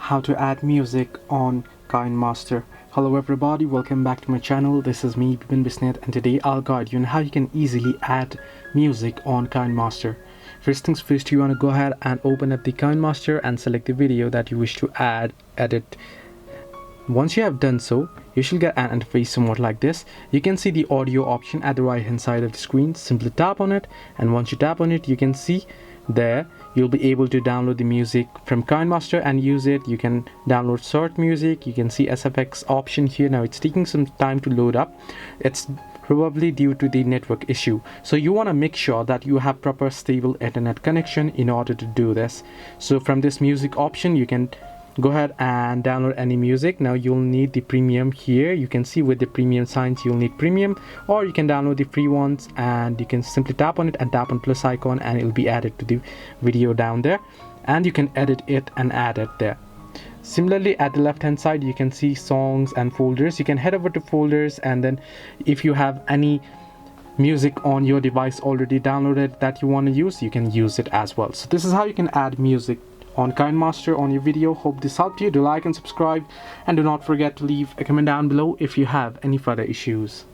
how to add music on Kinemaster. Hello everybody, welcome back to my channel. This is me, Bipin Bisnet, and today I'll guide you on how you can easily add music on Kinemaster. First things first, you want to go ahead and open up the Kinemaster and select the video that you wish to edit. Once you have done so, you should get an interface somewhat like this. You can see the audio option at the right hand side of the screen. Simply tap on it, and once you tap on it, you can see there you'll be able to download the music from Kinemaster and use it. You can download sort music. You can see SFX option here. Now it's taking some time to load up. It's probably due to the network issue, so you want to make sure that you have proper stable internet connection in order to do this. So from this music option, you can go ahead and download any music. Now you'll need the premium here. You can see with the premium signs you'll need premium, or you can download the free ones, and you can simply tap on it and tap on plus icon and it'll be added to the video down there, and you can edit it and add it there. Similarly, at the left hand side you can see songs and folders. You can head over to folders, and then if you have any music on your device already downloaded that you want to use, you can use it as well. So this is how you can add music on Kinemaster on your video. Hope this helped you. Do like and subscribe, and do not forget to leave a comment down below if you have any further issues.